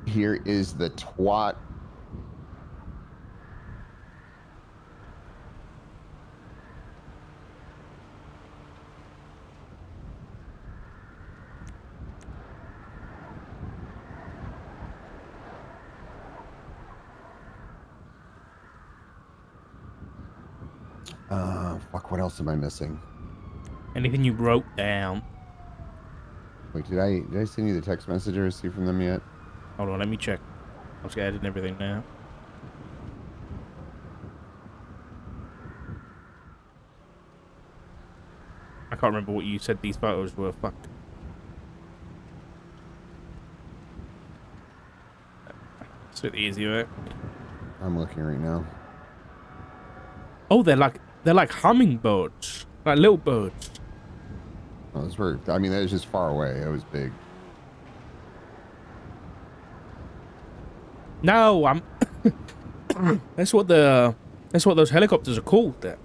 Here is the twat. Fuck, what else am I missing? Anything you wrote down. Wait, did I send you the text message or receive from them yet? Hold on, let me check. I was adding everything now. I can't remember what you said these photos were. Fuck. Let's do the easy way. I'm looking right now. Oh, they're like hummingbirds, like little birds. Oh, those were. I mean, that was just far away. It was big. No, I'm. That's what those helicopters are called. There.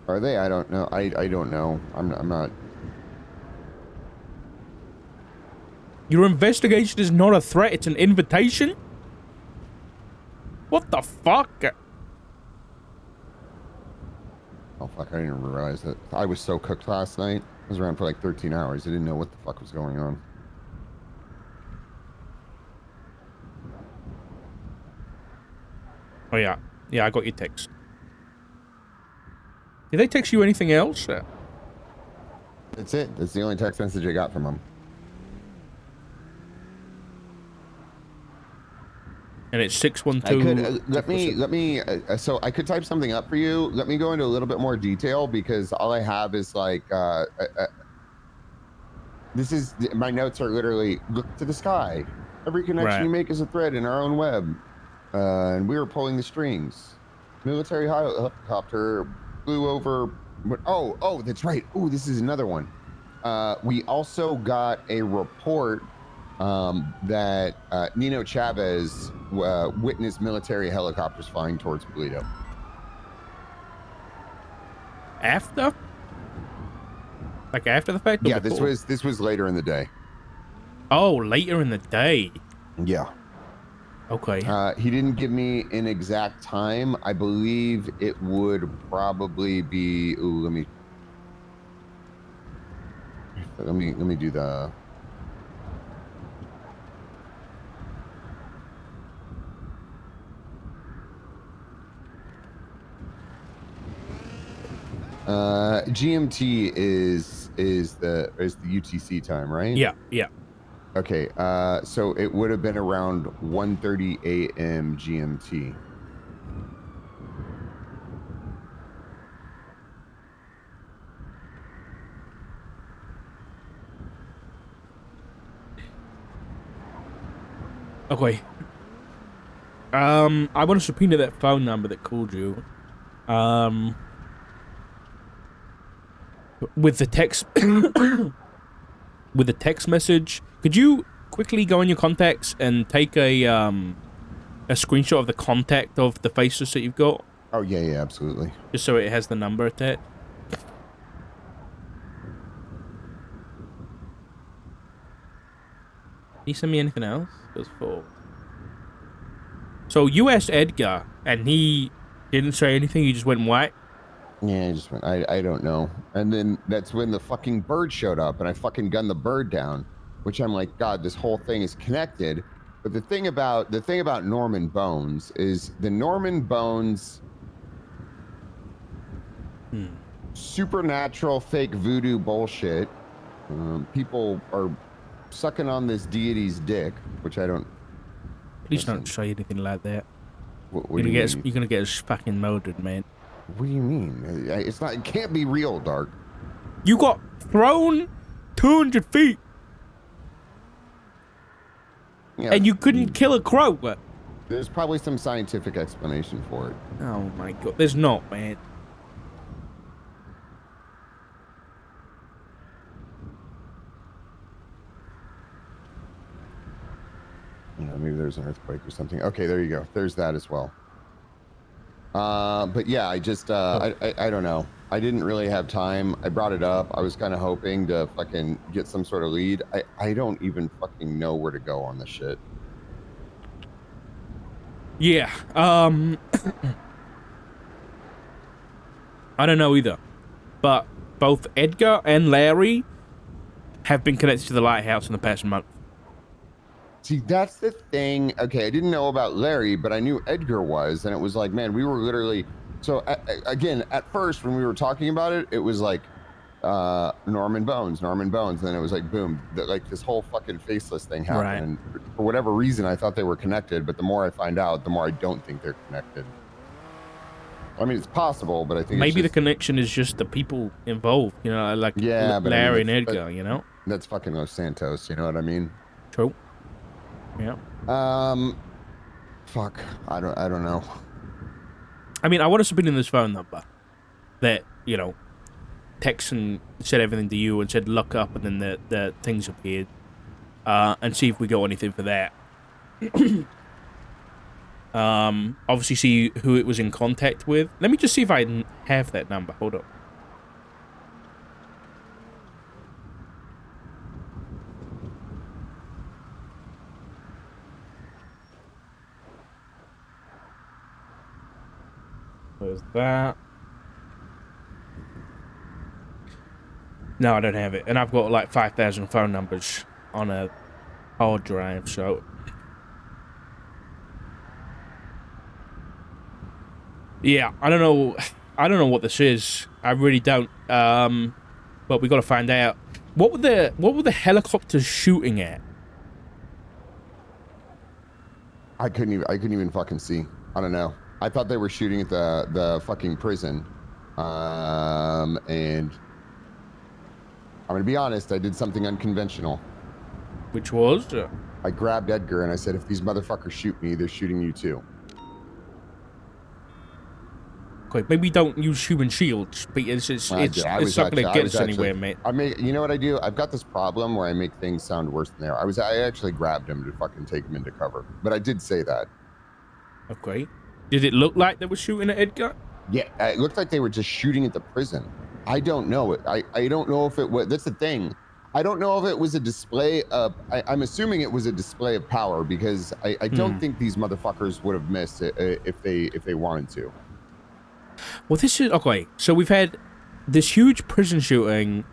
Are they? I don't know. I don't know. I'm not. Your investigation is not a threat. It's an invitation. What the fuck? Oh fuck! I didn't even realize that. I was so cooked last night. I was around for like 13 hours. I didn't know what the fuck was going on. Oh yeah, I got your text. Did they text you anything else? That's it. That's the only text message I got from them. And it's 612. I could let me. So I could type something up for you. Let me go into a little bit more detail because all I have is like. This is my notes are literally look to the sky. Every connection you make is a thread in our own web, and we were pulling the strings. Military helicopter flew over. Oh, that's right. Oh, this is another one. We also got a report that Nino Chavez witnessed military helicopters flying towards Toledo. After? Like after the fact? Yeah, this was later in the day. Oh, later in the day. Yeah. Okay. He didn't give me an exact time. I believe it would probably be. Ooh, let me do the. GMT is the UTC time, right? Yeah. Okay, so it would have been around 1:30 a.m. GMT. Okay. I want to subpoena that phone number that called you. With the text with the text message. Could you quickly go in your contacts and take a screenshot of the contact of the faces that you've got? Oh yeah, absolutely. Just so it has the number attached. Can you send me anything else? So you asked Edgar, and he didn't say anything. He just went white. Yeah, I just went. I don't know. And then that's when the fucking bird showed up, and I fucking gunned the bird down. Which I'm like, God, this whole thing is connected. But the thing about Norman Bones is the Norman Bones supernatural fake voodoo bullshit. People are sucking on this deity's dick, which I don't. Please don't say anything like that. What you're gonna get us fucking murdered, man. What do you mean? It's not. It can't be real, Dark. You got thrown 200 feet. Yeah, and you couldn't kill a crow. There's probably some scientific explanation for it. Oh my god, there's not, man. You know, maybe there's an earthquake or something. Okay, there you go. There's that as well. But yeah, I just I don't know. I didn't really have time. I brought it up. I was kind of hoping to fucking get some sort of lead. I don't even fucking know where to go on this shit. Yeah. I don't know either. But both Edgar and Larry have been connected to the lighthouse in the past month. See, that's the thing. Okay, I didn't know about Larry, but I knew Edgar was, and it was like, man, we were literally. So again, at first when we were talking about it, it was like Norman Bones, and then it was like boom, like this whole fucking faceless thing happened. Right. And for whatever reason, I thought they were connected, but the more I find out, the more I don't think they're connected. I mean, it's possible, but I think maybe it's just, the connection is just the people involved. You know, like yeah, but Larry I mean, and Edgar. You know, that's fucking Los Santos. You know what I mean? True. Yeah. Fuck. I don't know. I mean, I want to submit in this phone number that, you know, text and said everything to you and said look up, and then the things appeared, and see if we got anything for that. Obviously see who it was in contact with. Let me just see if I have that number. Hold on. Where's that? No, I don't have it. And I've got like 5,000 phone numbers on a hard drive, so... Yeah, I don't know. I don't know what this is. I really don't. But we got to find out. What were the helicopters shooting at? I couldn't even fucking see. I don't know. I thought they were shooting at the fucking prison. And I'm gonna be honest, I did something unconventional. Which was? I grabbed Edgar and I said, if these motherfuckers shoot me, they're shooting you too. Okay, maybe don't use human shields, but it's not gonna get us anywhere, mate. You know what I do? I've got this problem where I make things sound worse than they are. I actually grabbed him to fucking take him into cover, but I did say that. Okay. Did it look like they were shooting at Edgar? Yeah, it looked like they were just shooting at the prison. I don't know it. I don't know if it was. That's the thing. I don't know if it was a display of. I'm assuming it was a display of power because I don't think these motherfuckers would have missed it if they wanted to. Well, this is okay. So we've had this huge prison shooting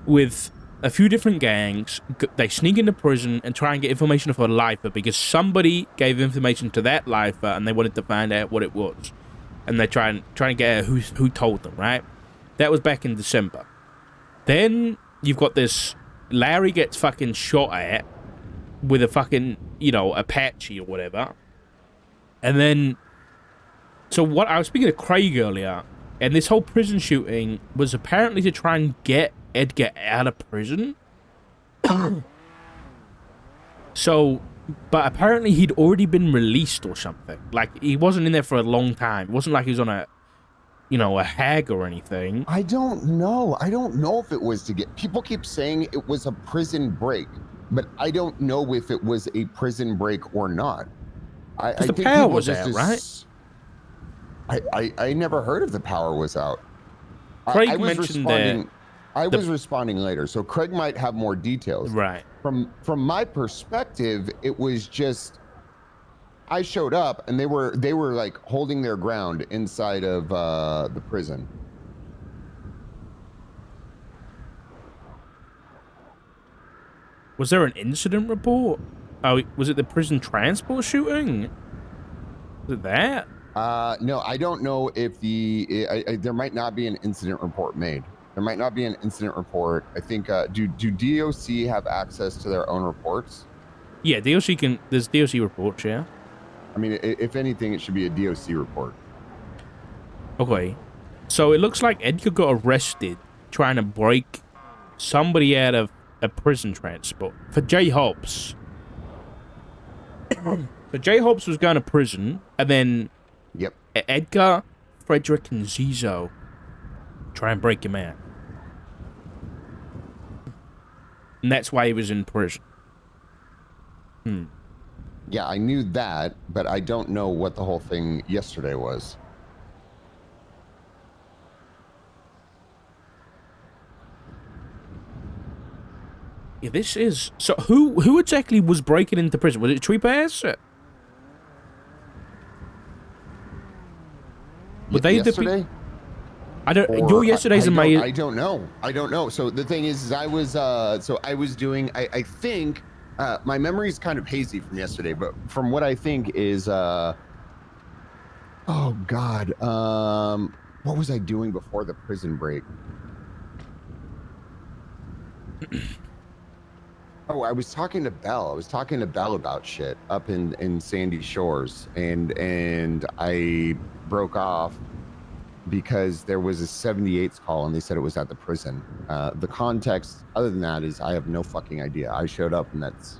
with a few different gangs. They sneak into prison and try and get information of a lifer because somebody gave information to that lifer and they wanted to find out what it was, and they try and get out who told them. Right? That was back in December. Then you've got this Larry gets fucking shot at with a fucking Apache or whatever, and then. So what I was speaking to Craig earlier, and this whole prison shooting was apparently to try and get Edgar out of prison. So, but apparently he'd already been released or something. Like, he wasn't in there for a long time. It wasn't like he was on a hag or anything. I don't know. I don't know if it was to get... People keep saying it was a prison break, but I don't know if it was a prison break or not. I the think power was out, right? I never heard of the power was out. Craig I was mentioned responding. I was responding later, so Craig might have more details. Right. From my perspective, it was just I showed up and they were like holding their ground inside of the prison. Was there an incident report? Oh, was it the prison transport shooting? Was it that? No, I don't know if there might not be an incident report made. There might not be an incident report. I think, do DOC have access to their own reports? Yeah, DOC can, there's DOC reports, yeah. I mean, if anything, it should be a DOC report. Okay. So it looks like Edgar got arrested trying to break somebody out of a prison transport for J. Hobbs. So J. Hobbs was going to prison, and then Yep. Edgar, Frederick, and Zizo try and break him out. And that's why he was in prison. Yeah, I knew that, but I don't know what the whole thing yesterday was. Yeah, this is... So, who exactly was breaking into prison? Was it Tree Bears? Were they yesterday? I don't... Or Your yesterday's amazing. I don't know. I don't know. So the thing is I was doing, I think, my memory is kind of hazy from yesterday, but from what I think is, oh God, what was I doing before the prison break? Oh, I was talking to Belle. I was talking to Belle about shit up in Sandy Shores, and I broke off because there was a 78's call and they said it was at the prison. The context, other than that, is I have no fucking idea. I showed up and that's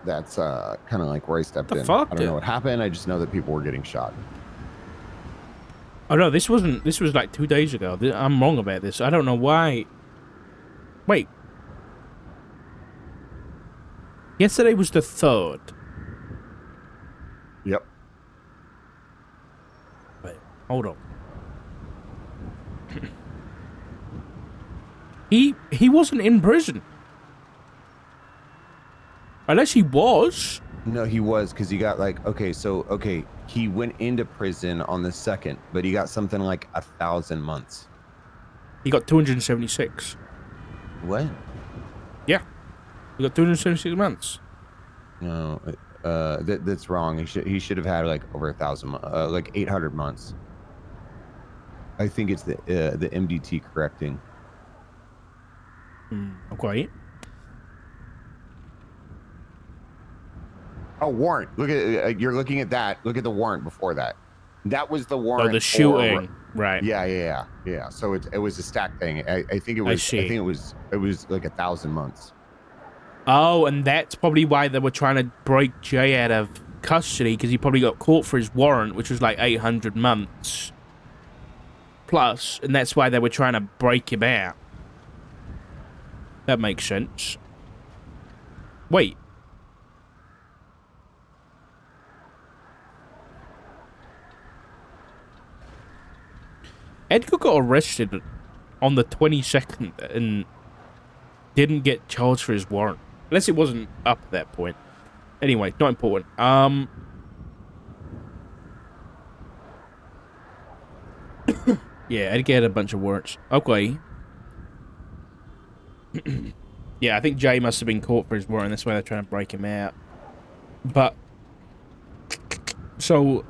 kind of like where I stepped in. Fuck, I don't know what happened. I just know that people were getting shot. Oh no, this wasn't. This was like 2 days ago. I'm wrong about this. I don't know why. Wait. Yesterday was the 3rd. Yep. Wait, hold on. He wasn't in prison. Unless he was. No, he was, because he got like, okay, he went into prison on the 2nd, but he got something like 1,000 months. He got 276. What? Yeah. He got 276 months. No, that's wrong. He should have had like over 1,000, like 800 months. I think it's the MDT correcting. Okay. Oh, warrant. Look at you're looking at that. Look at the warrant before that. That was the warrant. Oh, the shooting. Right. Yeah. So it was a stack thing. I think it was. I think it was like 1,000 months. Oh, and that's probably why they were trying to break Jay out of custody, because he probably got caught for his warrant, which was like 800 months plus, and that's why they were trying to break him out. That makes sense. Wait. Edgar got arrested on the 22nd and didn't get charged for his warrant. Unless it wasn't up at that point. Anyway, not important. Yeah, Edgar had a bunch of warrants. Okay. Yeah, I think Jay must have been caught for his warrant. That's why they're trying to break him out. But... So...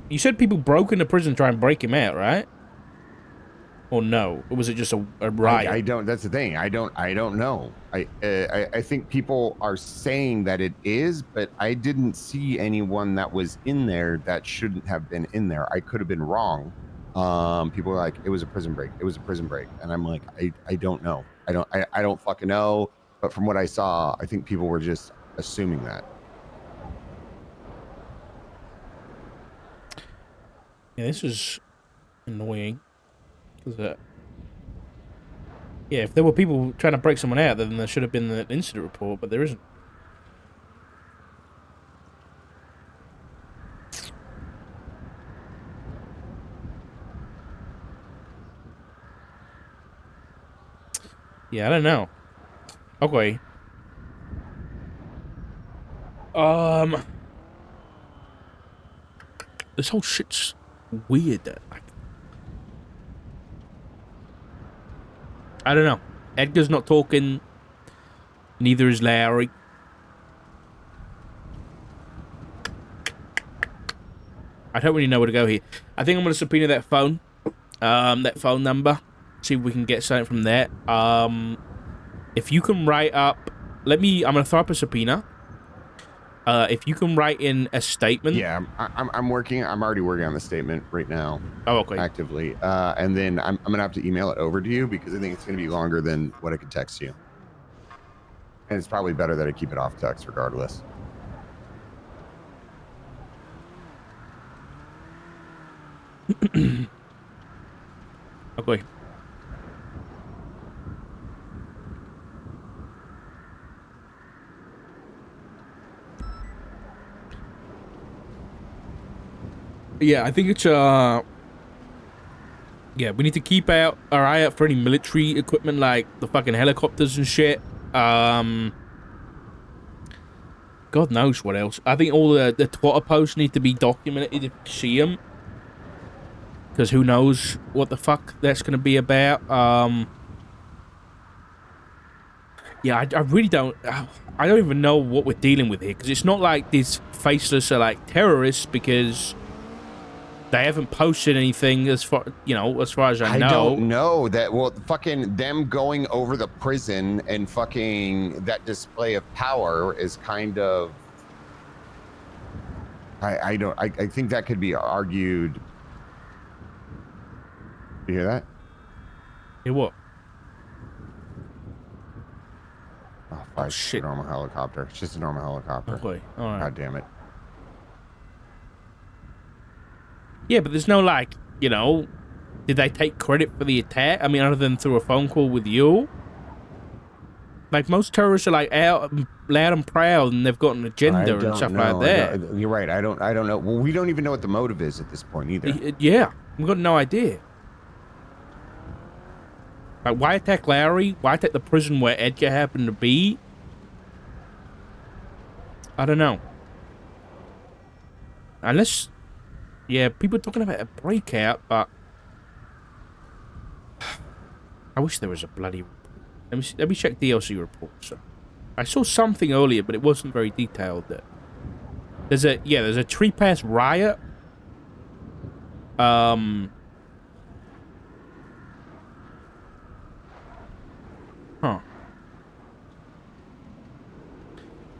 You said people broke into prison to try and break him out, right? Or no? Or was it just a riot? I don't. That's the thing. I don't know. I think people are saying that it is, but I didn't see anyone that was in there that shouldn't have been in there. I could have been wrong. People were like, it was a prison break. It was a prison break, and I'm like, I don't know. I don't fucking know. But from what I saw, I think people were just assuming that. Yeah, this is annoying. Yeah, if there were people trying to break someone out, then there should have been an incident report, but there isn't. Yeah, I don't know. Okay. This whole shit's weird. I don't know. Edgar's not talking. Neither is Larry. I don't really know where to go here. I think I'm going to subpoena that phone. That phone number. See if we can get something from that. If you can write up... I'm going to throw up a subpoena. If you can write in a statement. Yeah, I'm working. I'm already working on the statement right now. Oh, okay. Actively, and then I'm gonna have to email it over to you because I think it's gonna be longer than what I could text you, and it's probably better that I keep it off text regardless. Okay. Yeah, I think it's Yeah, we need to keep our eye out for any military equipment like the fucking helicopters and shit. God knows what else. I think all the Twitter posts need to be documented if you see them. Because who knows what the fuck that's going to be about. Yeah, I really don't... I don't even know what we're dealing with here. Because it's not like these faceless are like terrorists because... They haven't posted anything as far, as far as I know. I don't know that. Well, fucking them going over the prison and fucking that display of power is kind of. I think that could be argued. You hear that? Hear what? Oh, fuck, shit! A normal helicopter. It's just a normal helicopter. Okay, all right. God damn it. Yeah, but there's no, like, did they take credit for the attack? I mean, other than through a phone call with you? Like, most terrorists are, like, out loud and proud, and they've got an agenda and stuff like that. You're right. I don't know. Well, we don't even know what the motive is at this point, either. Yeah, we've got no idea. Like, why attack Lowry? Why attack the prison where Edgar happened to be? I don't know. Unless... Yeah, people are talking about a breakout, but... I wish there was a bloody... Let me check DLC reports. I saw something earlier, but it wasn't very detailed. There's a tree pass riot. Huh.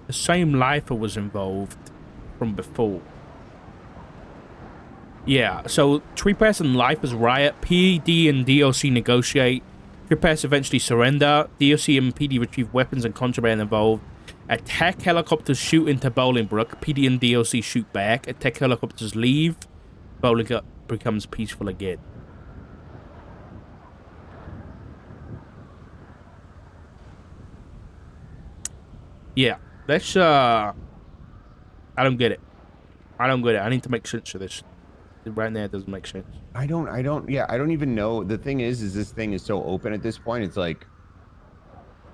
The same lifer was involved from before. Yeah, so Tree Pass and Lifers riot, PD and DLC negotiate, Tree Pass eventually surrender, DLC and PD retrieve weapons and contraband involved, attack helicopters shoot into Bolingbrook, PD and DLC shoot back, attack helicopters leave, Bolingbrook becomes peaceful again. Yeah, that's, I don't get it. I need to make sense of this. Right now, it doesn't make sense. I don't even know. The thing is this thing is so open at this point. It's like,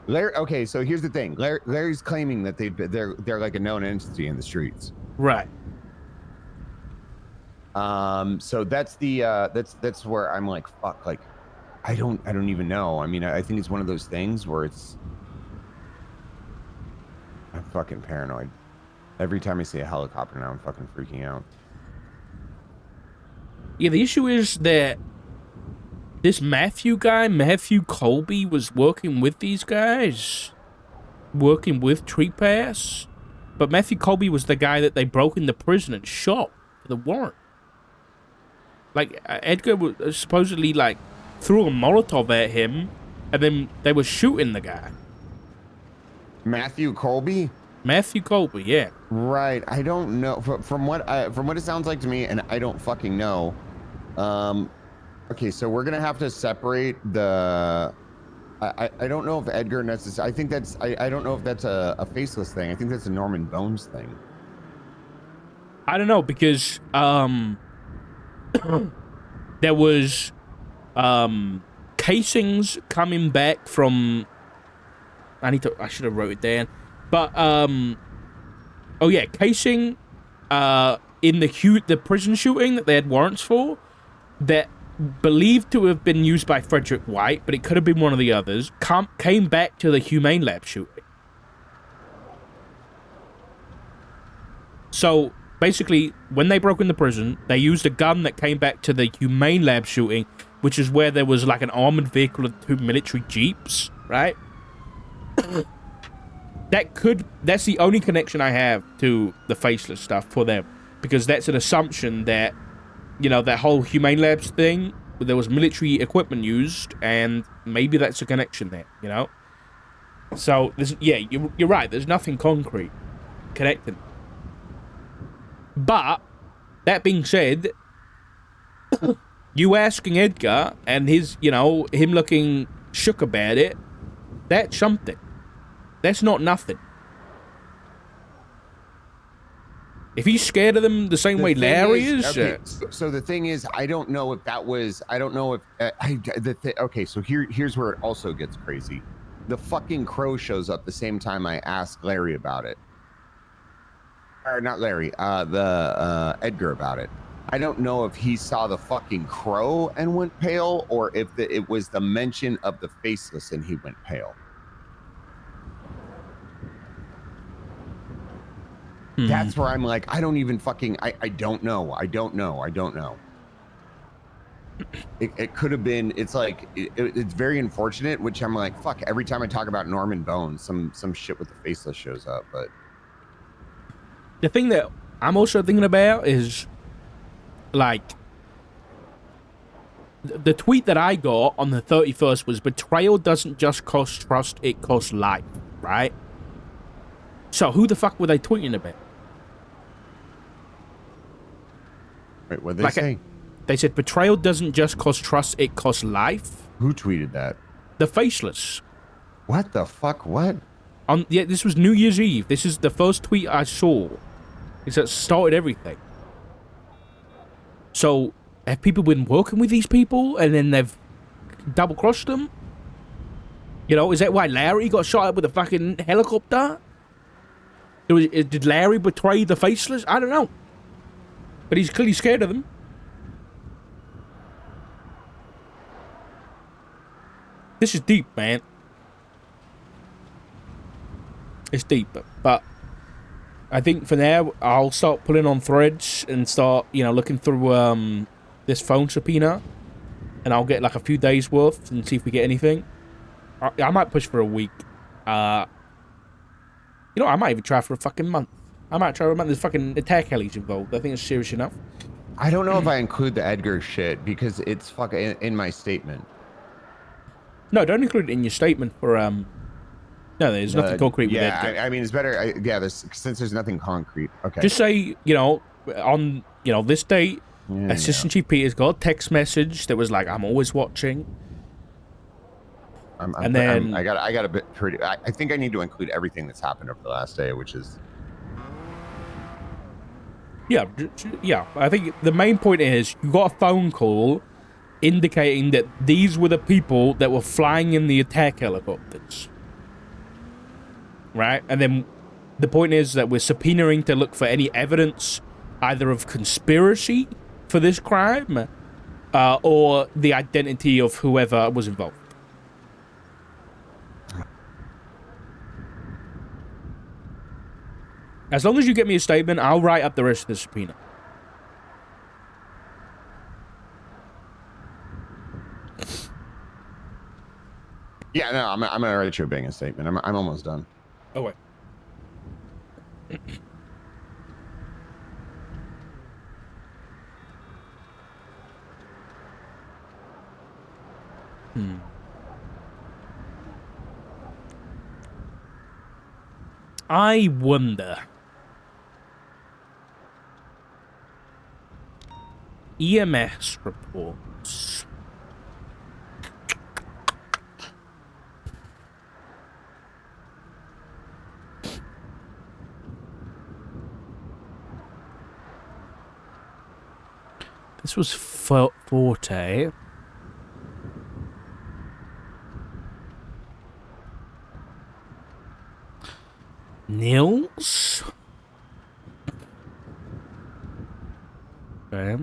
Larry. Okay, so here's the thing. Larry's claiming that they're like a known entity in the streets. Right. So that's the that's where I'm like, fuck. Like, I don't even know. I mean, I think it's one of those things where I'm fucking paranoid. Every time I see a helicopter now, I'm fucking freaking out. Yeah, the issue is that this Matthew Colby, was working with these guys. Working with Tree Pass. But Matthew Colby was the guy that they broke into prison and shot for the warrant. Like, Edgar was supposedly, like, threw a Molotov at him, and then they were shooting the guy. Matthew Colby? Matthew Colby, yeah. Right. I don't know. From what it sounds like to me, and I don't fucking know. Okay, so we're gonna have to separate the. I don't know if Edgar necessarily. I think that's. I don't know if that's a faceless thing. I think that's a Norman Bones thing. I don't know because there was casings coming back from. I should have wrote it down. But, oh yeah, casing, in the prison shooting that they had warrants for, that believed to have been used by Frederick White, but it could have been one of the others, came back to the Humane Lab shooting. So, basically, when they broke into prison, they used a gun that came back to the Humane Lab shooting, which is where there was, like, an armored vehicle and 2 military jeeps, right? That's the only connection I have to the faceless stuff for them, because that's an assumption that, that whole Humane Labs thing, there was military equipment used, and maybe that's a connection there, So, you're right, there's nothing concrete connecting. But, that being said, you asking Edgar, and his, him looking shook about it, that's something. That's not nothing. If he's scared of them the same way Larry is, okay, so the thing is, I don't know if that was, I don't know if, okay, so here's where it also gets crazy. The fucking crow shows up the same time I ask Larry about it. Or not Larry, Edgar about it. I don't know if he saw the fucking crow and went pale, or if it was the mention of the faceless and he went pale. That's where I'm like, I don't even fucking, I don't know. I don't know. It could have been, it's like, it's very unfortunate, which I'm like, fuck, every time I talk about Norman Bones, some shit with the faceless shows up, but. The thing that I'm also thinking about is, like, the tweet that I got on the 31st was, betrayal doesn't just cost trust, it costs life, right? So who the fuck were they tweeting about? Wait, what did they say? They said betrayal doesn't just cost trust, it costs life. Who tweeted that? The faceless. What the fuck? What? Yeah, this was New Year's Eve. This is the first tweet I saw. It's that started everything. So have people been working with these people and then they've double-crossed them? You know, is that why Larry got shot up with a fucking helicopter? Did Larry betray the faceless? I don't know. But he's clearly scared of them. This is deep, man. It's deep, but I think for now, I'll start pulling on threads and start, you know, looking through this phone subpoena, and I'll get like a few days worth and see if we get anything. I might push for a week. You know, I might even try for a fucking month. I might try for a month. There's fucking attack helis involved. I think it's serious enough. I don't know if I include the Edgar shit because it's fucking in my statement. No, don't include it in your statement for No, there's nothing concrete with Edgar. I mean, it's better. Since there's nothing concrete. Okay. Just say, you know, on this date, Assistant Chief Peters got a text message that was like, "I'm always watching." I got a bit pretty. I think I need to include everything that's happened over the last day, which is. Yeah. I think the main point is you got a phone call indicating that these were the people that were flying in the attack helicopters. Right? And then the point is that we're subpoenaing to look for any evidence either of conspiracy for this crime or the identity of whoever was involved. As long as you get me a statement, I'll write up the rest of the subpoena. Yeah, no, I'm gonna write you a banging statement. I'm almost done. Oh wait. I wonder. EMS reports. This was Forte. Nils? Okay.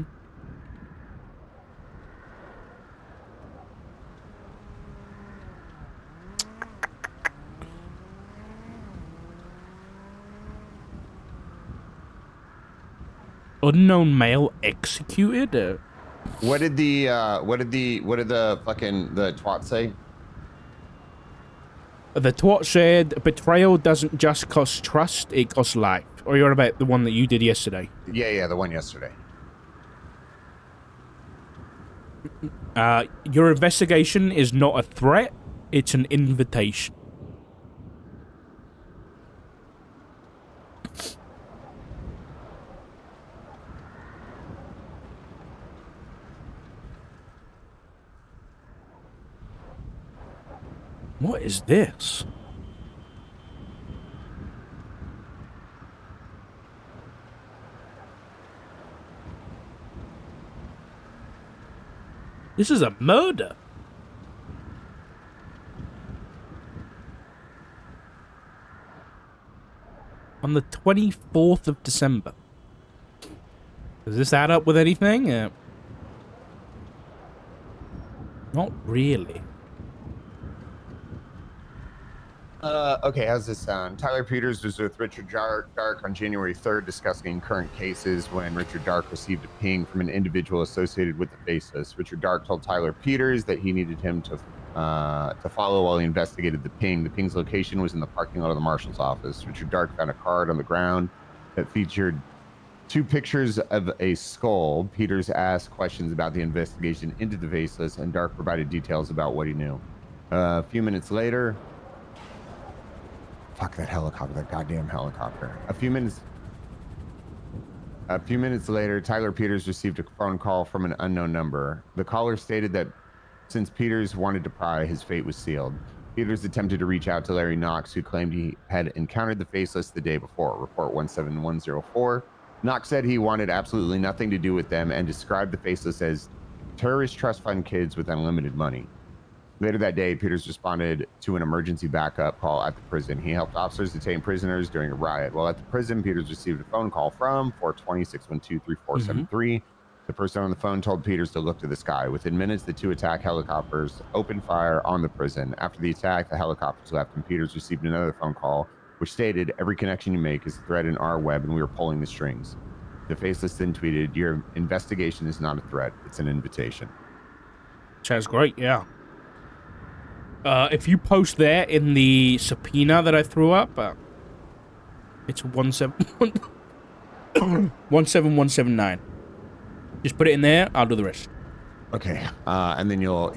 Unknown male executed? What did the fucking the twat say? The twat said, betrayal doesn't just cost trust, it costs life. Or you're about the one that you did yesterday? Yeah, the one yesterday. Your investigation is not a threat, it's an invitation. What is this? This is a murder. On the 24th of December. Does this add up with anything? Not really. Okay, how's this sound? Tyler Peters was with Richard Dark on January 3rd discussing current cases when Richard Dark received a ping from an individual associated with the Faceless. Richard Dark told Tyler Peters that he needed him to follow while he investigated the ping. The ping's location was in the parking lot of the marshal's office. Richard Dark found a card on the ground that featured 2 pictures of a skull. Peters asked questions about the investigation into the Faceless, and Dark provided details about what he knew. A few minutes later... Fuck that helicopter, that goddamn helicopter. A few minutes later, Tyler Peters received a phone call from an unknown number. The caller stated that since Peters wanted to pry, his fate was sealed. Peters attempted to reach out to Larry Knox, who claimed he had encountered the Faceless the day before. Report 17104. Knox said he wanted absolutely nothing to do with them and described the Faceless as terrorist trust fund kids with unlimited money. Later that day, Peters responded to an emergency backup call at the prison. He helped officers detain prisoners during a riot. While at the prison, Peters received a phone call from 420-612-3473. The person on the phone told Peters to look to the sky. Within minutes, the 2 attack helicopters opened fire on the prison. After the attack, the helicopters left, and Peters received another phone call, which stated, "Every connection you make is a threat in our web, and we are pulling the strings." The Faceless then tweeted, "Your investigation is not a threat. It's an invitation." Sounds great, yeah. If you post that in the subpoena that I threw up, it's 17179. Just put it in there. I'll do the rest. Okay, and then you'll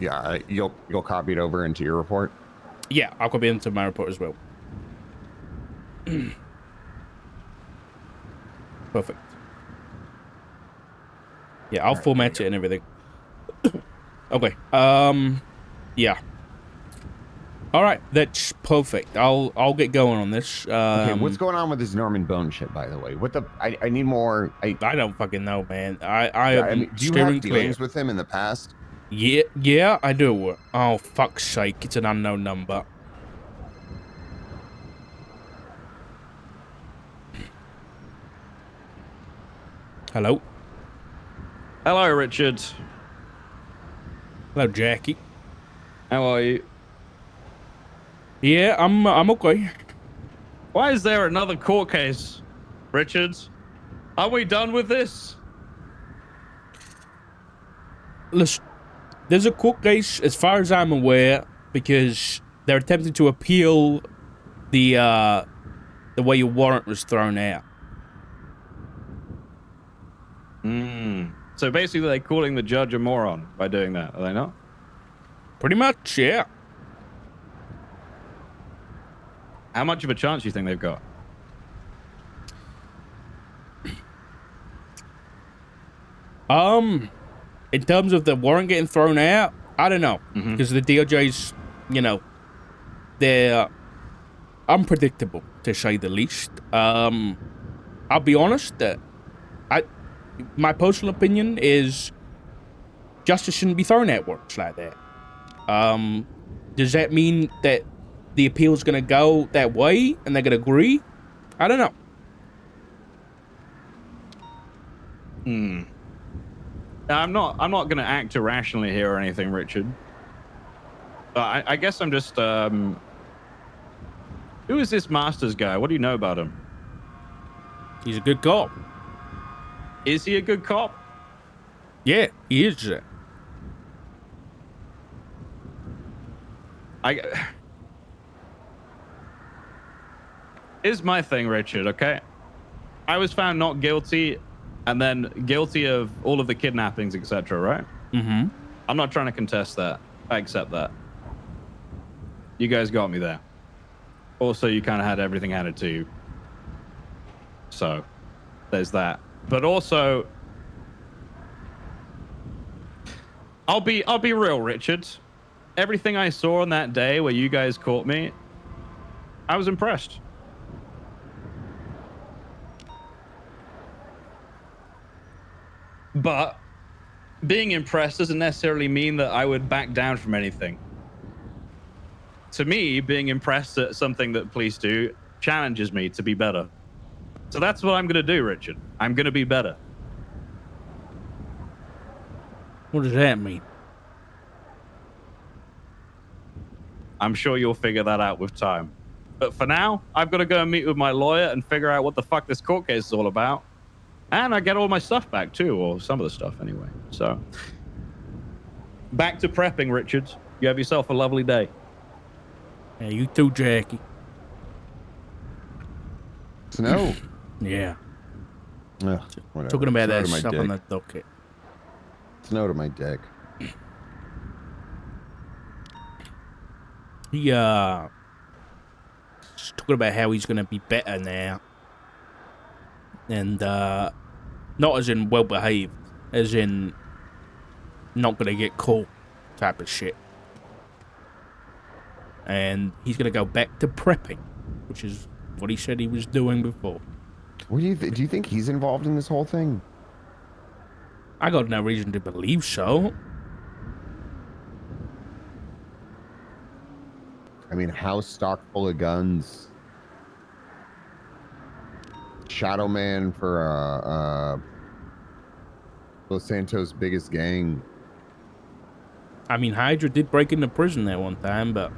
copy it over into your report. Yeah, I'll copy it into my report as well. Perfect. Yeah, I'll format it and everything. Okay. Yeah. All right, that's perfect. I'll get going on this. Okay, what's going on with this Norman Bone shit, by the way? What the? I need more. I don't fucking know, man. I mean, do you have dealings with him in the past? Yeah, I do. Oh, fuck's sake, it's an unknown number. Hello? Hello, Richard. Hello, Jackie. How are you? Yeah, I'm okay. Why is there another court case, Richard? Are we done with this? Listen, there's a court case, as far as I'm aware, because they're attempting to appeal the way your warrant was thrown out. So basically, they're calling the judge a moron by doing that, are they not? Pretty much, yeah. How much of a chance do you think they've got? In terms of the warrant getting thrown out, I don't know. Because the DOJ's, you know, they're unpredictable, to say the least. I'll be honest, my personal opinion is justice shouldn't be thrown at warrants like that. Does that mean that the appeal is going to go that way and they're going to agree? I don't know. I'm not going to act irrationally here or anything, Richard. I guess I'm just... Who is this Masters guy? What do you know about him? He's a good cop. Is he a good cop? Yeah, he is. Here's my thing, Richard, okay? I was found not guilty and then guilty of all of the kidnappings, etc., right? I'm not trying to contest that. I accept that. You guys got me there. Also, you kind of had everything handed to you. So, there's that. But also, I'll be real, Richard. Everything I saw on that day where you guys caught me, I was impressed. But being impressed doesn't necessarily mean that I would back down from anything. To me, being impressed at something that police do challenges me to be better. So that's what I'm going to do, Richard. I'm going to be better. What does that mean? I'm sure you'll figure that out with time. But for now, I've got to go and meet with my lawyer and figure out what the fuck this court case is all about. And I get all my stuff back too, or some of the stuff anyway. So, back to prepping, Richard. You have yourself a lovely day. Yeah, you too, Jackie. Snow. Yeah. Ugh, whatever. Talking about Snow that to my stuff dick. on the docket. Snow to my dick. He, he's talking about how he's going to be better now. And, not as in well-behaved, as in not going to get caught type of shit. And he's going to go back to prepping, which is what he said he was doing before. What do you do you think he's involved in this whole thing? I got no reason to believe so. I mean, house stock full of guns. Shadow Man for Los Santos' biggest gang. I mean, Hydra did break into prison that one time, but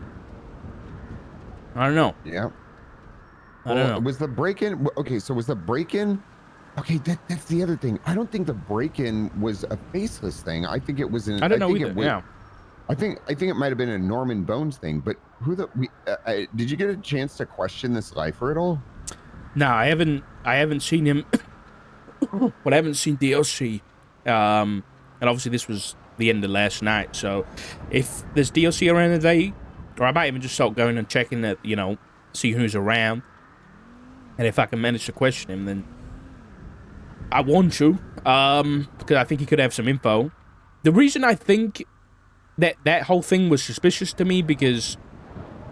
I don't know. Yeah. I don't know. Was the break-in... Okay, so was the break-in... Okay, that's the other thing. I don't think the break-in was a faceless thing. I think it was an... I don't know either, yeah. I think it might have been a Norman Bones thing, but who the... did you get a chance to question this lifer at all? No, I haven't seen him, but I haven't seen DLC. And obviously this was the end of last night, so if there's DLC around today, or I might even just start going and checking that, you know, see who's around, and if I can manage to question him, then I want to, because I think he could have some info. The reason I think that whole thing was suspicious to me, because,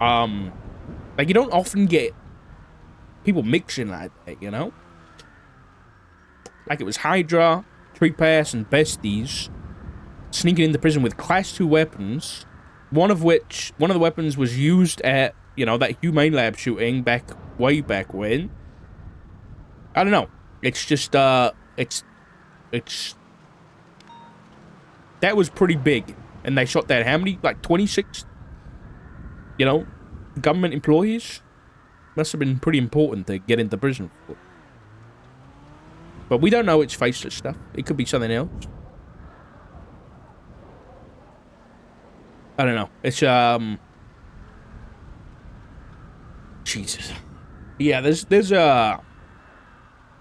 like, you don't often get people mixing like that, you know? Like, it was Hydra, Tree Pass, and Besties sneaking into prison with Class 2 weapons, one of the weapons was used at, you know, that Humane Lab shooting way back when. I don't know. It's just, that was pretty big. And they shot that, how many? Like, 26, you know, government employees? Must have been pretty important to get into prison for. But we don't know it's faceless stuff. It could be something else. I don't know. It's, Jesus. Yeah, there's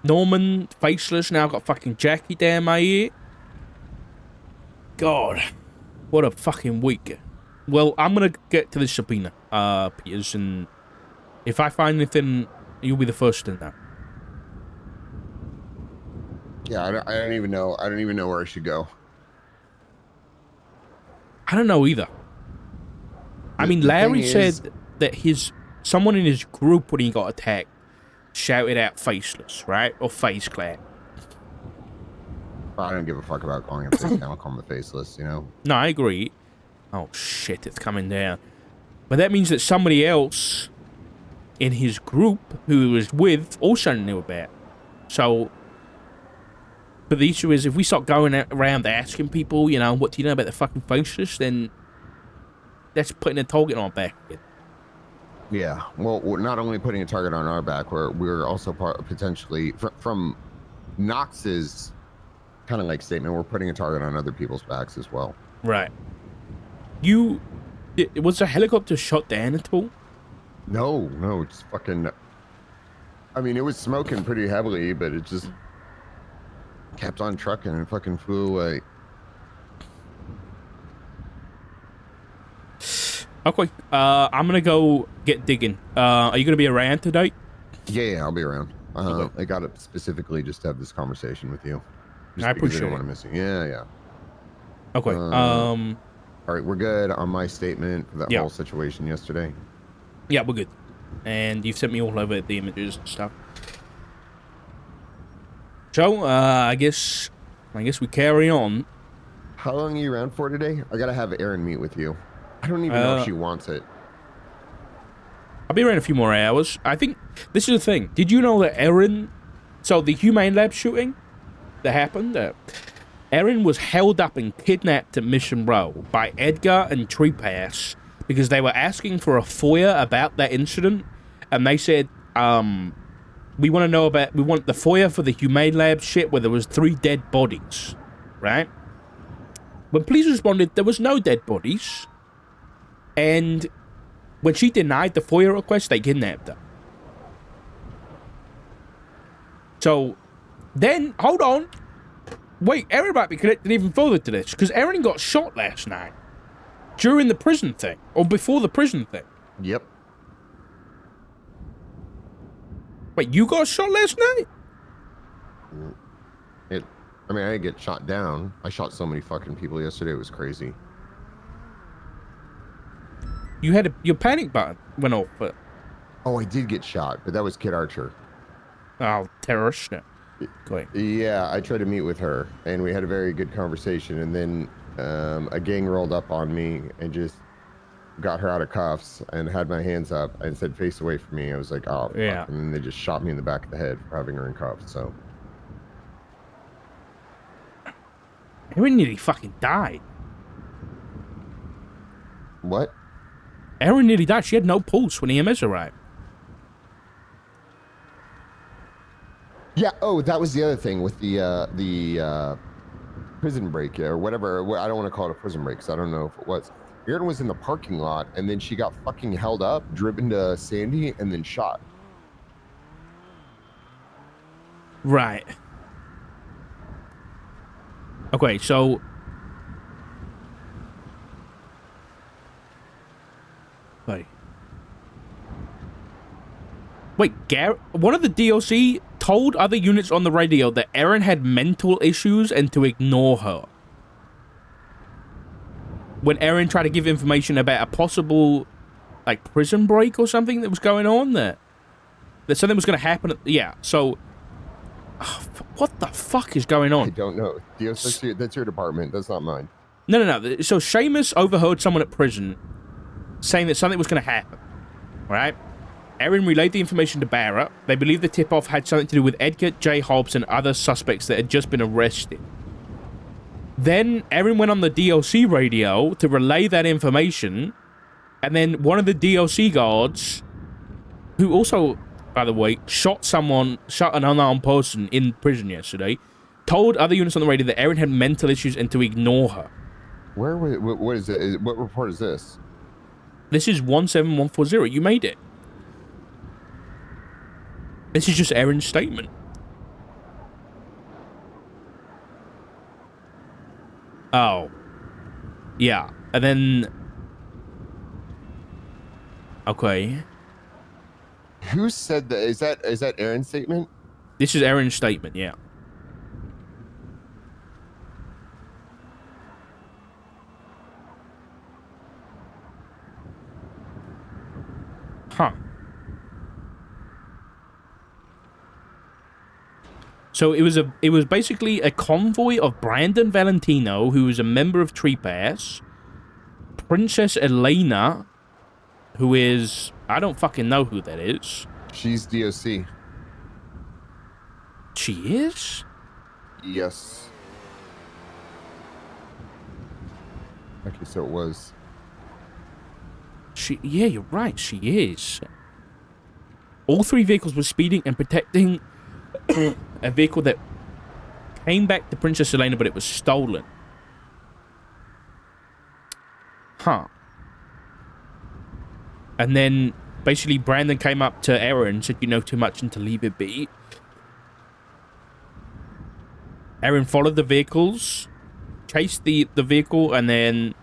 Norman, faceless, now got fucking Jackie down my ear. God. What a fucking week. Well, I'm gonna get to the subpoena, Peters, and if I find anything, you'll be the first to know. Yeah, I don't even know. I don't even know where I should go. I don't know either. I mean, Larry said that someone in his group when he got attacked shouted out faceless, right? Or face clap. I don't give a fuck about calling him face. I'll call him the faceless, you know? No, I agree. Oh, shit, it's coming down. But that means that somebody else in his group who he was with also knew about it. So, but the issue is, if we start going around asking people, you know, what do you know about the fucking faceless, then that's putting a target on our back again. Yeah, well, we're not only putting a target on our back, we're also potentially, from Knox's kind of like statement, we're putting a target on other people's backs as well. Right. Was the helicopter shot down at all? No, it's fucking, I mean, it was smoking pretty heavily, but it just kept on trucking and fucking flew away. Okay, I'm gonna go get digging. Are you gonna be around today? Yeah, I'll be around. Okay. I got it specifically just to have this conversation with you. Just I because appreciate I don't it. want to miss you. Yeah. Okay. All right, we're good on my statement for that Yeah. whole situation yesterday. Yeah, we're good. And you've sent me all over the images and stuff. So, I guess we carry on. How long are you around for today? I gotta have Erin meet with you. I don't even know if she wants it. I'll be around a few more hours. I think this is the thing. Did you know that Erin... So the Humane Lab shooting that happened, Erin was held up and kidnapped at Mission Row by Edgar and Treepass because they were asking for a FOIA about that incident, and they said, we want the FOIA for the Humane Lab shit where there was 3 dead bodies, right? When police responded, there was no dead bodies, and when she denied the FOIA request, they kidnapped her. So, then, hold on. Wait, Erin might be connected even further to this, because Erin got shot last night. During the prison thing, or before the prison thing. Yep. Wait, you got shot last night? I mean, I didn't get shot down. I shot so many fucking people yesterday, it was crazy. You had your panic button went off, but... Oh, I did get shot, but that was Kid Archer. Oh, terrorist. No. Go ahead. Yeah, I tried to meet with her, and we had a very good conversation, and then a gang rolled up on me and just got her out of cuffs and had my hands up and said, face away from me. I was like, oh, yeah. Fuck. And then they just shot me in the back of the head for having her in cuffs, so... Erin nearly fucking died. What? Erin nearly died. She had no pulse when EMS arrived. Yeah. Oh, that was the other thing with the prison break, or whatever. I don't want to call it a prison break because I don't know if it was. Erin was in the parking lot, and then she got fucking held up, driven to Sandy, and then shot. Right. Okay, so... Wait, one of the DLC told other units on the radio that Erin had mental issues and to ignore her. When Erin tried to give information about a possible, like, prison break or something that was going on there. That something was going to happen. Yeah, so... Oh, what the fuck is going on? I don't know. That's your department. That's not mine. No. So Seamus overheard someone at prison saying that something was going to happen. Right? Erin relayed the information to Barrett. They believe the tip-off had something to do with Edgar J. Hobbs and other suspects that had just been arrested. Then Erin went on the DLC radio to relay that information, and then one of the DLC guards, who also, by the way, shot an unarmed person in prison yesterday, told other units on the radio that Erin had mental issues and to ignore her. What is it? What report is this? This is 17140. You made it. This is just Erin's statement. Oh. Yeah. And then... Okay. Who said that? Is that Erin's statement? This is Erin's statement, yeah. Huh. So it was basically a convoy of Brandon Valentino, who is a member of Treepass, Princess Elena, who is... I don't fucking know who that is. She's DOC. She is? Yes. Okay, so it was. Yeah, you're right, she is. All 3 vehicles were speeding and protecting a vehicle that came back to Princess Elena, but it was stolen. Huh. And then, basically, Brandon came up to Erin and said, you know too much and to leave it be. Erin followed the vehicles, chased the vehicle, and then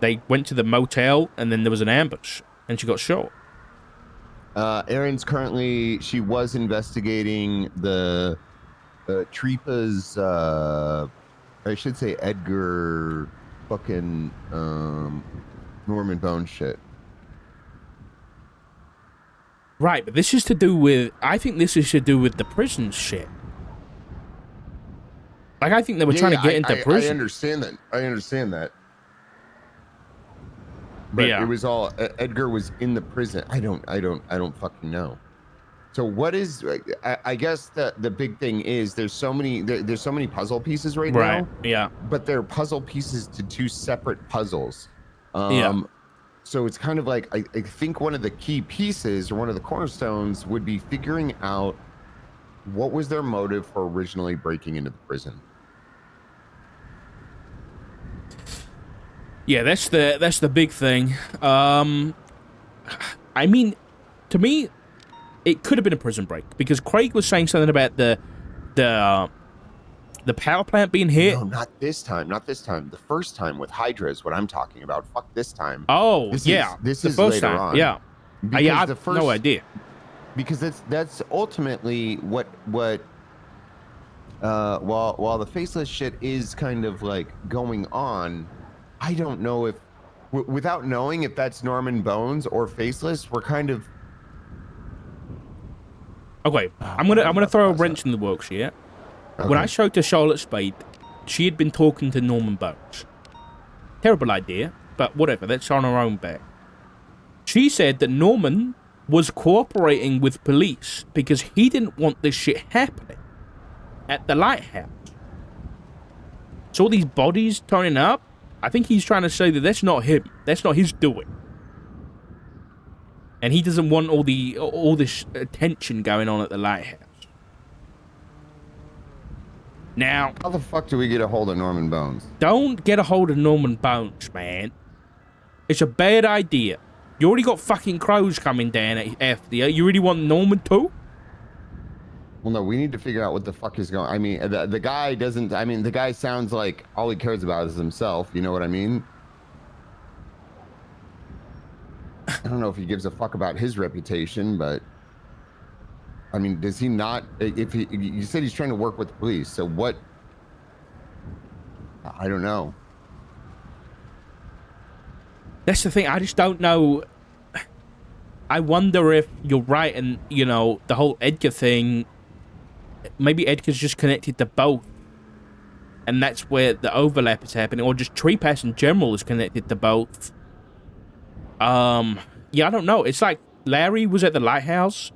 they went to the motel, and then there was an ambush, and she got shot. Erin's currently, she was investigating the Treepa's, I should say Edgar fucking Norman Bone shit. Right, but this is to do with, I think this is to do with the prison shit. Like, I think they were trying to get into prison. I understand that. But it was all Edgar was in the prison. I don't fucking know. So what is? I guess the big thing is there's so many puzzle pieces right now. Yeah. But they're puzzle pieces to two separate puzzles. So it's kind of like I think one of the key pieces or one of the cornerstones would be figuring out what was their motive for originally breaking into the prison. Yeah, that's the big thing. I mean, to me, it could have been a prison break because Craig was saying something about the power plant being hit. No, not this time. Not this time. The first time with Hydra is what I'm talking about. Fuck this time. Oh, this is is first later time. on. Yeah. I have no idea. Because that's ultimately what while the faceless shit is kind of like going on, I don't know if without knowing if that's Norman Bones or faceless, we're kind of okay. I'm gonna throw a wrench in the works here. Okay. When I spoke to Charlotte Spade, she had been talking to Norman Bones. Terrible idea, but whatever. That's on her own back. She said that Norman was cooperating with police because he didn't want this shit happening at the lighthouse. So all these bodies turning up, I think he's trying to say that that's not him. That's not his doing. And he doesn't want all this attention going on at the lighthouse. Now, how the fuck do we get a hold of Norman Bones? Don't get a hold of Norman Bones, man. It's a bad idea. You already got fucking crows coming down after you. You really want Norman too? Well, no, we need to figure out what the fuck is going on. I mean, the guy doesn't... I mean, the guy sounds like all he cares about is himself. You know what I mean? I don't know if he gives a fuck about his reputation, but... I mean, does he not... If you said he's trying to work with the police, so what... I don't know. That's the thing. I just don't know. I wonder if you're right and, you know, the whole Edgar thing... Maybe Edgar's just connected to both. And that's where the overlap is happening. Or just Tree Pass in general is connected to both. Yeah, I don't know. It's like Larry was at the lighthouse.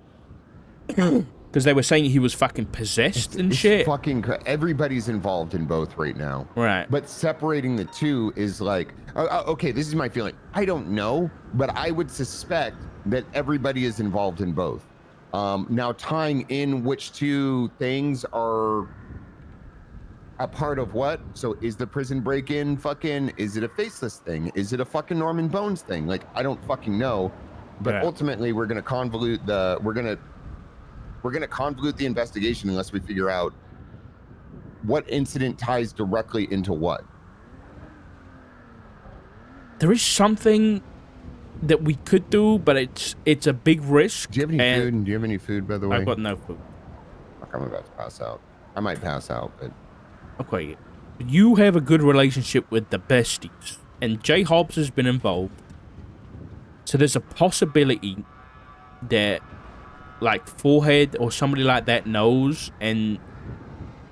Because they were saying he was fucking possessed and shit. Fucking everybody's involved in both right now. Right. But separating the two is like... okay, this is my feeling. I don't know, but I would suspect that everybody is involved in both. Now, tying in which two things are a part of what? So is the prison break-in fucking... Is it a faceless thing? Is it a fucking Norman Bones thing? Like, I don't fucking know. But ultimately, we're going to convolute the... We're going to convolute the investigation unless we figure out what incident ties directly into what. There is something that we could do, but it's a big risk. Do you have any food? Do you have any food, by the way? I've got no food. Fuck, I'm about to pass out. I might pass out, but... Okay. You have a good relationship with the besties, and J. Hobbs has been involved. So there's a possibility that like Forehead or somebody like that knows, and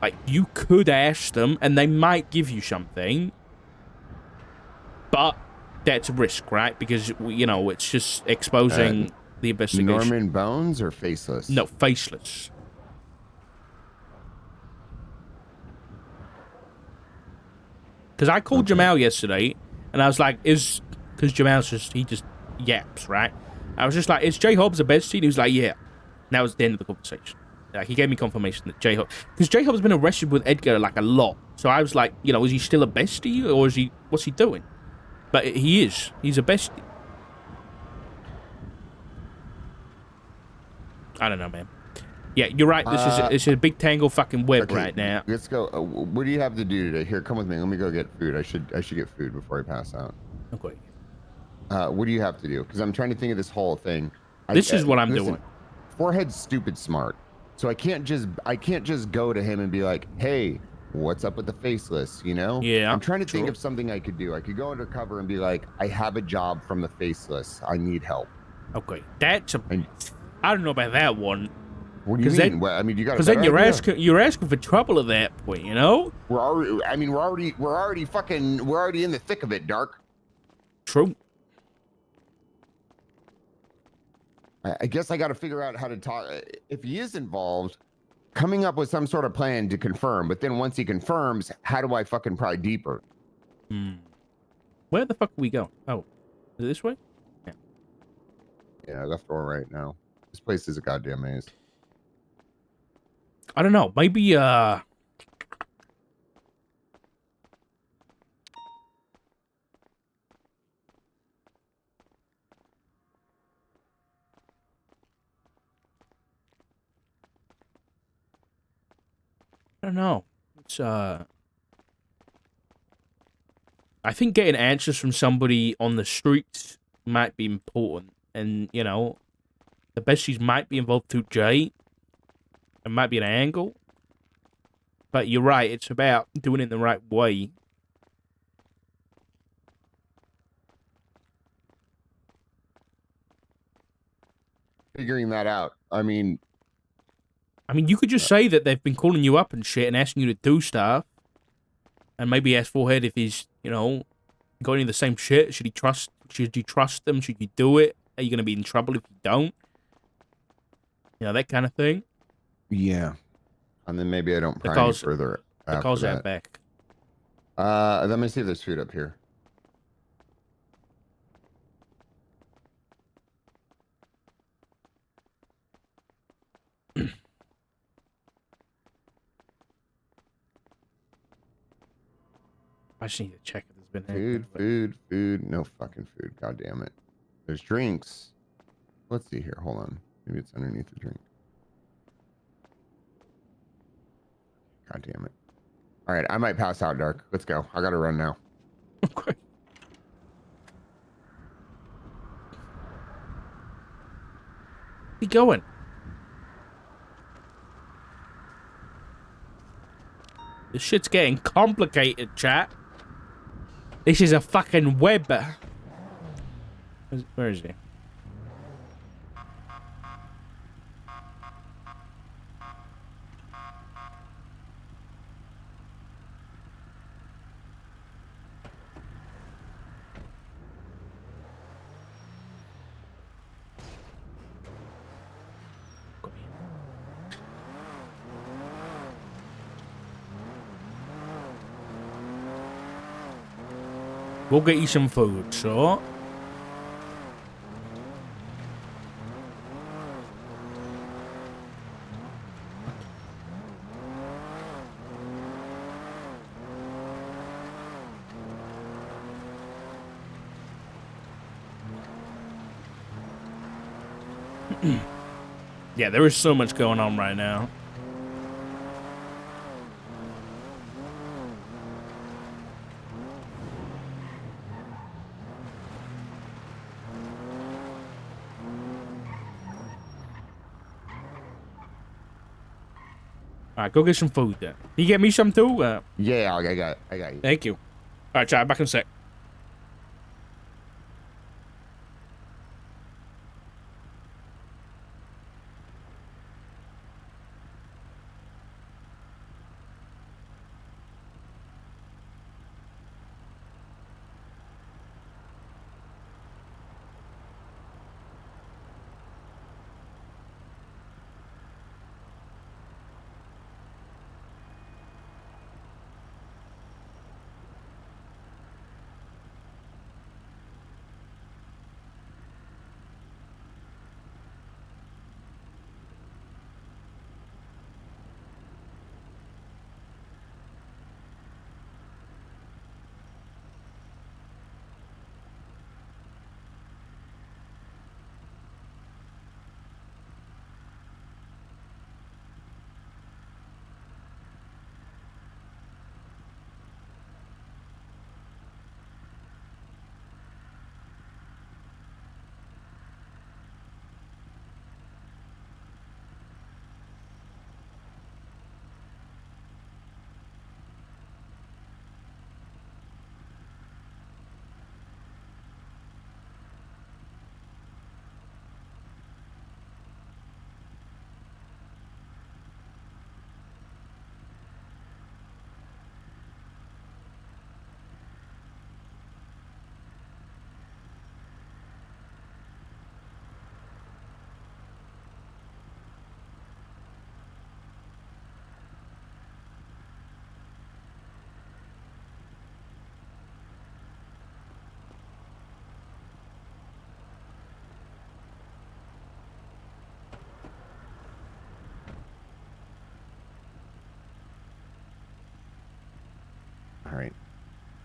like you could ask them and they might give you something, but that's a risk, right? Because you know it's just exposing the investigation. Norman Bones or faceless? No, faceless. Because I called Jamal yesterday and I was like, because Jamal's he just yaps, right? I was just like, is J Hobbs a bestie? And he was like, yeah. And that was the end of the conversation. Like, he gave me confirmation that J Hobbs... Because J Hobbs has been arrested with Edgar, like, a lot. So I was like, you know, is he still a bestie? Or is he... What's he doing? But he is. He's a bestie. I don't know, man. Yeah, you're right. This is a big tangle fucking web right now. Let's go. What do you have to do today? Here, come with me. Let me go get food. I should get food before I pass out. Okay. What do you have to do? Because I'm trying to think of this whole thing. This is what I'm doing. Forehead's stupid smart, so I can't just go to him and be like, hey, what's up with the faceless? You know? Yeah. I'm trying to think of something I could do. I could go undercover and be like, I have a job from the faceless. I need help. Okay, I don't know about that one. What do you mean? Well, I mean, you got because then you're asking for trouble at that point, you know. We're already in the thick of it, Dark. True. I guess I got to figure out how to talk. If he is involved, coming up with some sort of plan to confirm. But then once he confirms, how do I fucking pry deeper? Where the fuck are we going? Oh, is it this way? Yeah. Yeah, left or right now. This place is a goddamn maze. I don't know. Maybe I don't know. It's I think getting answers from somebody on the streets might be important, and you know, the besties might be involved through Jay. It might be an angle, but you're right. It's about doing it the right way. Figuring that out. I mean, you could just say that they've been calling you up and shit and asking you to do stuff, and maybe ask Forehead if he's, you know, got any of the same shit. Should you trust them? Should you do it? Are you gonna be in trouble if you don't? You know, that kind of thing. Yeah. And then maybe I don't pry any further after calls that. out back. Let me see if there's food up here. I just need to check if there's been Food. No fucking food. God damn it. There's drinks. Let's see here. Hold on. Maybe it's underneath the drink. God damn it. All right. I might pass out, Dark. Let's go. I got to run now. Okay. Where you going? This shit's getting complicated, chat. This is a fucking web. Where is he? We'll get you some food, so. Yeah, there is so much going on right now. All right, go get some food then. Can you get me some too? Yeah, I got you. Thank you. All right, chat, back in a sec.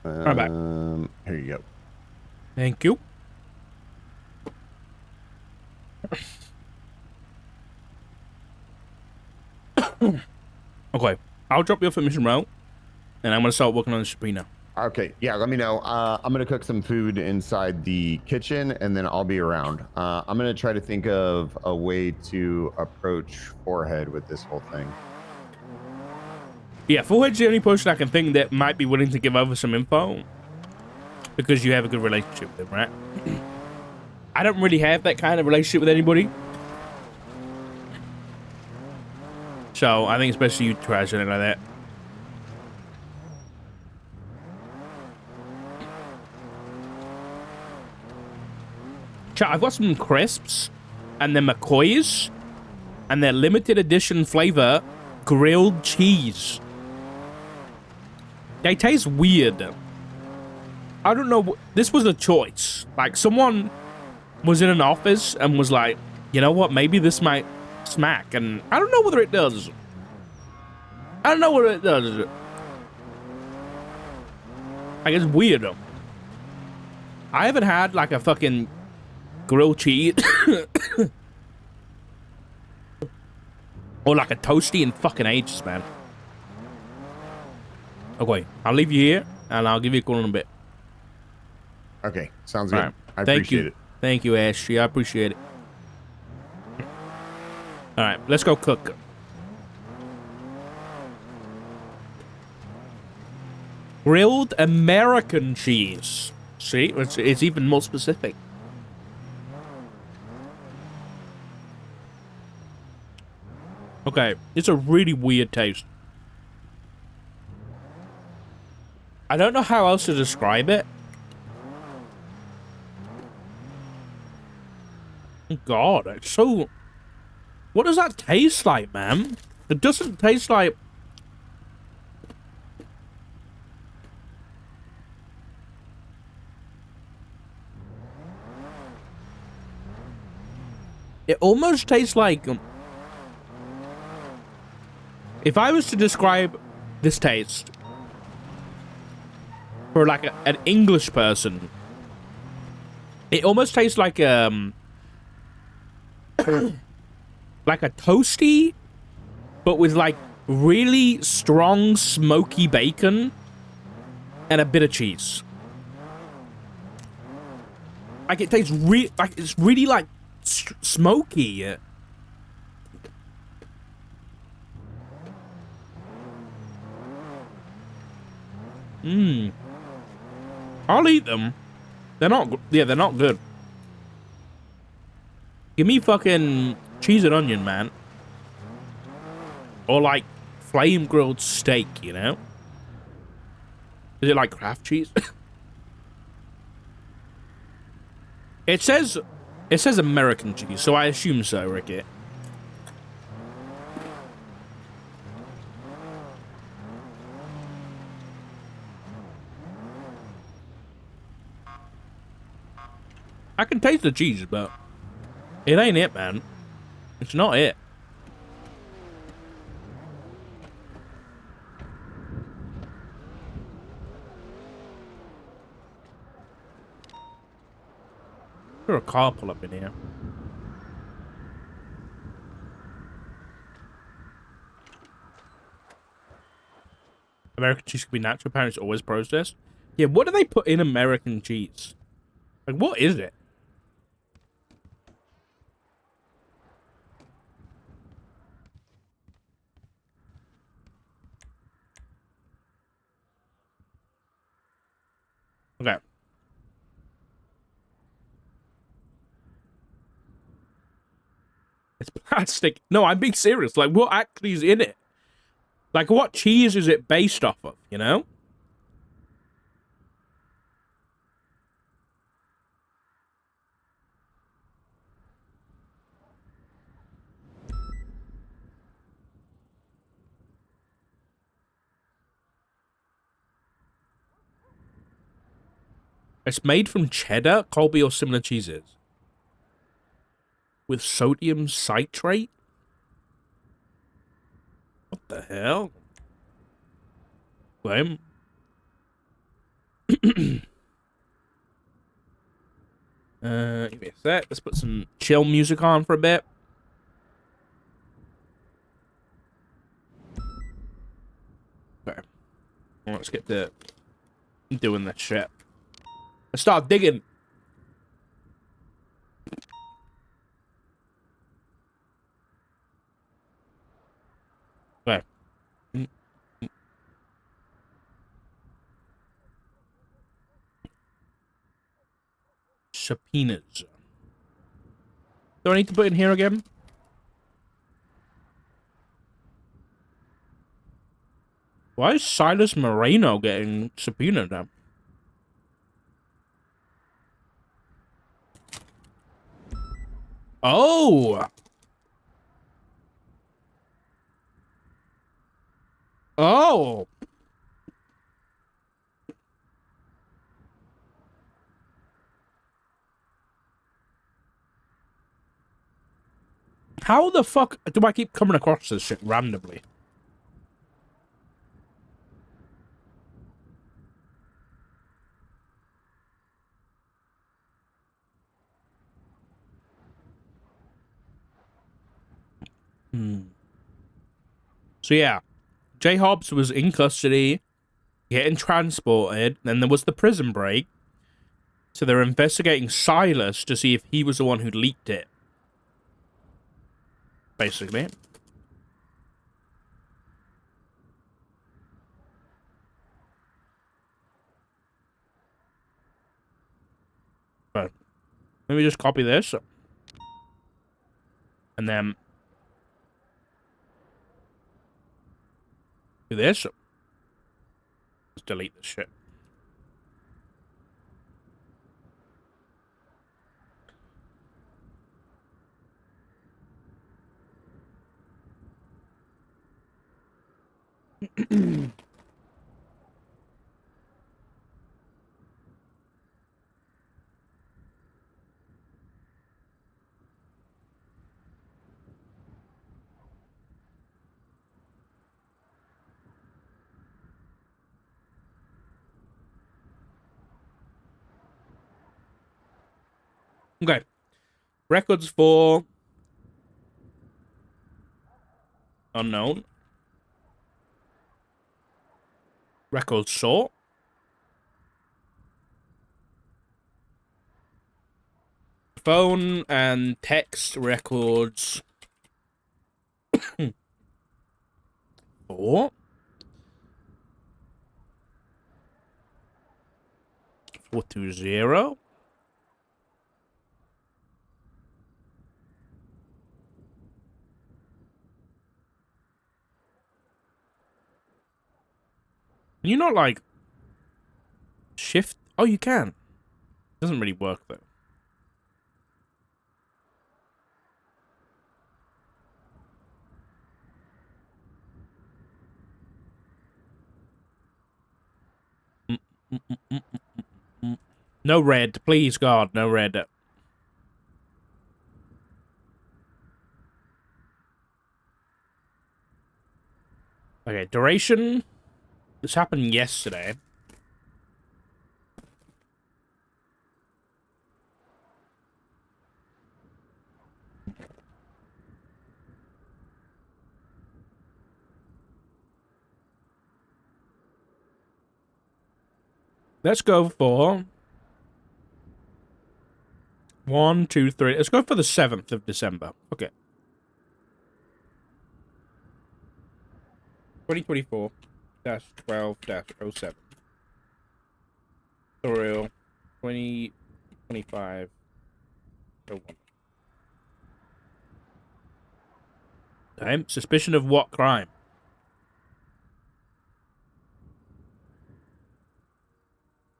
Right back. Here you go. Thank you. Okay, I'll drop you off at Mission Row, and I'm gonna start working on the subpoena. Okay, yeah, let me know. I'm gonna cook some food inside the kitchen, and then I'll be around. I'm gonna try to think of a way to approach Forehead with this whole thing. Yeah, Forehead's the only person I can think that might be willing to give over some info, because you have a good relationship with him, right? I don't really have that kind of relationship with anybody. So I think it's best you try something like that. Chat, I've got some crisps and they're McCoy's and they're limited edition flavor grilled cheese. They taste weird. I don't know. This was a choice. Like, someone was in an office and was like, you know what? Maybe this might smack. And I don't know whether it does. I don't know whether it does. Like, it's weird. I haven't had, like, a fucking grilled cheese or, like, a toasty in fucking ages, man. Okay, I'll leave you here, and I'll give you a call in a bit. Okay, sounds good. Right. I Thank appreciate you. it. Thank you, Ashley. I appreciate it. All right, let's go cook. Grilled American cheese. See, it's even more specific. Okay, it's a really weird taste. I don't know how else to describe it. God, it's so... What does that taste like, man? It doesn't taste like... It almost tastes like... If I was to describe this taste for like an English person, it almost tastes like like a toasty, but with like really strong smoky bacon and a bit of cheese. Like it tastes like it's really like smoky. I'll eat them. They're not. Yeah, they're not good. Give me fucking cheese and onion, man. Or like flame grilled steak, you know? Is it like Kraft cheese? It says American cheese, so I assume so, Ricky. I can taste the cheese, but it ain't it, man. It's not it. There's a car pull up in here. American cheese can be natural, apparently it's always processed. Yeah, what do they put in American cheese? Like, what is it? Okay. It's plastic. No, I'm being serious. Like, what actually is in it? Like, what cheese is it based off of, you know? It's made from cheddar, Colby, or similar cheeses. With sodium citrate? What the hell? Lame. Give me a sec. Let's put some chill music on for a bit. Okay. Well, let's get to doing this shit. Let's start digging. Okay. Subpoenas. Do I need to put in here again? Why is Silas Moreno getting subpoenaed now? Oh! Oh! How the fuck do I keep coming across this shit randomly? So yeah, J. Hobbs was in custody, getting transported, then there was the prison break. So they're investigating Silas to see if he was the one who leaked it. Basically. But let me just copy this. And then do this. Let's delete this shit. Okay. Records for unknown. Records sort. Phone and text records. 4. 420. Can you not, like, shift? Oh, you can. Doesn't really work, though. No red. Please, God, no red. Okay, duration. This happened yesterday. Let's go for 1, 2, 3. Let's go for the 7th of December. Okay. 2024-12-07. Tutorial 2025-01. Okay. Suspicion of what crime?